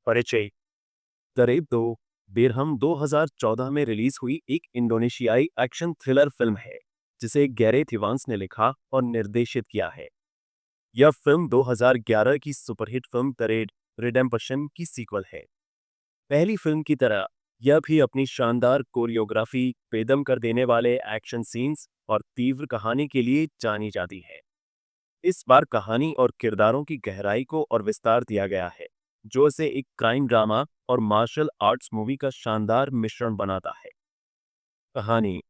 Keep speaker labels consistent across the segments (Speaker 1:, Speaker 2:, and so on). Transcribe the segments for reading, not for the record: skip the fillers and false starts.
Speaker 1: परिचय। दरेब 2 बेरहम 2014 में रिलीज हुई एक इंडोनेशियाई एक्शन थ्रिलर फिल्म है जिसे गैरेथ इवांस ने लिखा और निर्देशित किया है। यह फिल्म 2011 की superhit film the red redemption की सीक्वल है। पहली फिल्म की तरह यह भी अपनी शानदार कोरियोग्राफी, बेदम कर देने वाले एक्शन सीन्स और तीव्र कहानी के लिए जानी जाती है। इस बार कहानी और किरदारों की गहराई को और विस्तार दिया गया है, जो इसे एक क्राइम ड्रामा और मार्शल आर्ट्स मूवी का शानदार मिश्रण बनाता है। कहानी।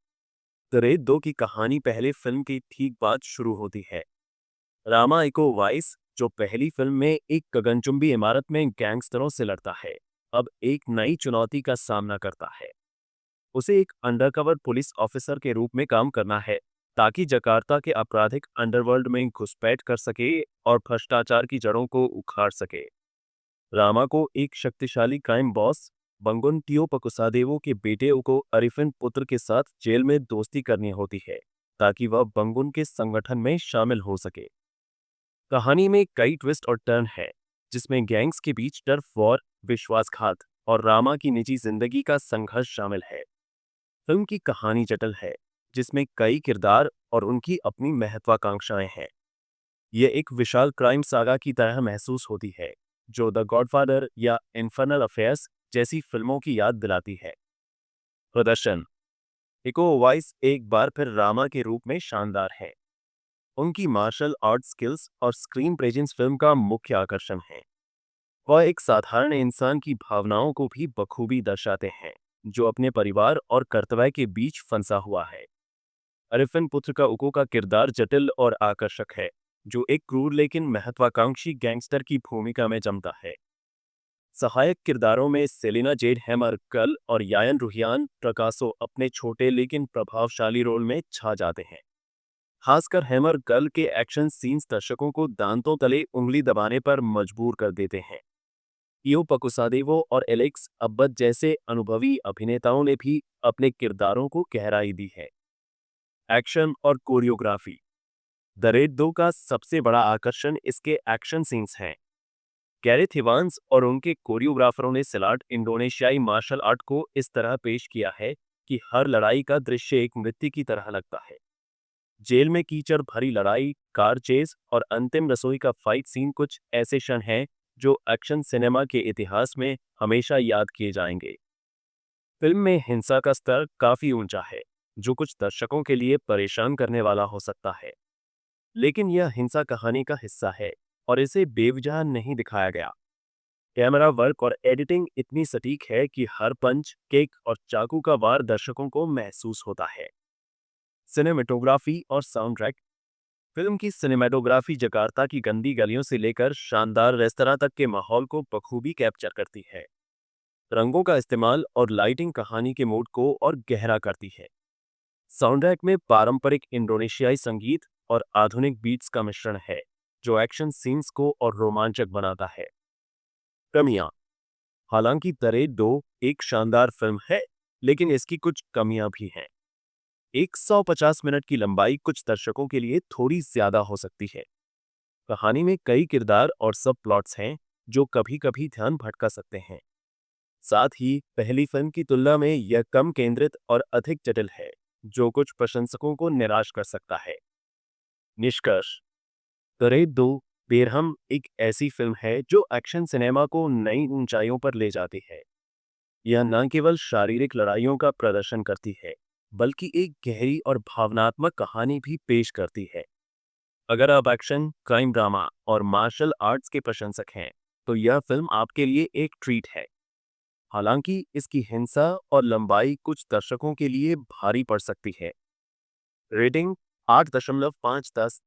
Speaker 1: द रेड 2 की कहानी पहले फिल्म की ठीक बाद शुरू होती है। रामा इको वाइस, जो पहली फिल्म में एक गगनचुंबी इमारत में गैंगस्टरों से लड़ता है, अब एक नई चुनौती का सामना करता है। उसे एक अंडरकवर पुलिस ऑफिसर के रूप में काम करना है ताकि जकार्ता के आपराधिक अंडरवर्ल्ड में घुसपैठ कर सके और भ्रष्टाचार की जड़ों को उखाड़ सके। रामा को एक शक्तिशाली क्राइम बॉस बंगुन टियो पकुसादेवो के बेटे को अरिफिन पुत्र के साथ जेल में दोस्ती करनी होती है ताकि वह बंगुन के संगठन में शामिल हो सके। कहानी में कई ट्विस्ट और टर्न है, जिसमें गैंग्स के बीच टर्फ वॉर, विश्वासघात और रामा की निजी जिंदगी का संघर्ष शामिल है। फिल्म की कहानी जटिल है, जिसमें कई किरदार और उनकी अपनी महत्वाकांक्षाएं हैं। यह एक विशाल क्राइम सागा की तरह महसूस होती है, जो द गॉडफादर या इन्फर्नल अफेयर्स जैसी फिल्मों की याद दिलाती है। प्रदर्शन। इको उवाइस एक बार फिर रामा के रूप में शानदार है। उनकी मार्शल आर्ट स्किल्स और स्क्रीन प्रेजेंस फिल्म का मुख्य आकर्षण है। वह एक साधारण इंसान की भावनाओं को भी बखूबी दर्शाते हैं, जो अपने परिवार और कर्तव्य के बीच फंसा हुआ है। अरिफिन पुत्र का उको का किरदार जटिल और आकर्षक है, जो एक क्रूर लेकिन महत्वाकांक्षी गैंगस्टर की भूमिका में जमता है। सहायक किरदारों में सेलिना जेड हैमर कल और यायन रुहियान प्रकाशो अपने छोटे लेकिन प्रभावशाली रोल में छा जाते हैं। खासकर हैमर कल के एक्शन सीन्स दर्शकों को दांतों तले उंगली दबाने पर मजबूर कर देते हैं। इयो पकुसादेवो और एलेक्स अब्बत जैसे अनुभवी अभिनेताओं ने भी अपने किरदारों को गहराई दी है। एक्शन और कोरियोग्राफी। द रेड 2 का सबसे बड़ा आकर्षण इसके एक्शन सीन्स हैं। गैरेथ इवांस और उनके कोरियोग्राफरों ने सिलाट इंडोनेशियाई मार्शल आर्ट को इस तरह पेश किया है कि हर लड़ाई का दृश्य एक नृत्य की तरह लगता है। जेल में कीचड़ भरी लड़ाई, कार चेज और अंतिम रसोई का फाइट सीन कुछ ऐसे क्षण हैं जो एक्शन सिनेमा के इतिहास में हमेशा याद किए जाएंगे। फिल्म में हिंसा का स्तर काफी ऊंचा है, जो कुछ दर्शकों के लिए परेशान करने वाला हो सकता है। लेकिन यह हिंसा कहानी का हिस्सा है और इसे बेवजह नहीं दिखाया गया। कैमरा वर्क और एडिटिंग इतनी सटीक है कि हर पंच, किक और चाकू का वार दर्शकों को महसूस होता है। सिनेमेटोग्राफी और साउंड ट्रैक। फिल्म की सिनेमेटोग्राफी जकार्ता की गंदी गलियों से लेकर शानदार रेस्तरां तक के माहौल को बखूबी कैप्चर करती है। रंगों का इस्तेमाल और लाइटिंग कहानी के मूड को और गहरा करती है। साउंड ट्रैक में पारंपरिक इंडोनेशियाई संगीत और आधुनिक बीट्स का मिश्रण है, जो एक्शन सीन्स को और रोमांचक बनाता है। कमियां। हालांकि द रेड 2 एक शानदार फिल्म है, लेकिन इसकी कुछ कमियां भी हैं। 150 मिनट की लंबाई कुछ दर्शकों के लिए थोड़ी ज्यादा हो सकती है। कहानी में कई किरदार और सब प्लॉट्स हैं जो कभी-कभी ध्यान भटका सकते हैं। साथ ही पहली फिल्म की तुलना में यह कम केंद्रित और अधिक जटिल है, जो कुछ प्रशंसकों को निराश कर सकता है। निष्कर्ष। द रेड 2 बेरहम एक ऐसी फिल्म है जो एक्शन सिनेमा को नई ऊंचाइयों पर ले जाती है। यह न केवल शारीरिक लड़ाइयों का प्रदर्शन करती है, बल्कि एक गहरी और भावनात्मक कहानी भी पेश करती है। अगर आप एक्शन, क्राइम ड्रामा और मार्शल आर्ट्स के प्रशंसक हैं, तो यह फिल्म आपके लिए एक ट्रीट है। हालांकि इसकी हिंसा और लंबाई कुछ दर्शकों के लिए भारी पड़ सकती है। रेटिंग 8.5/10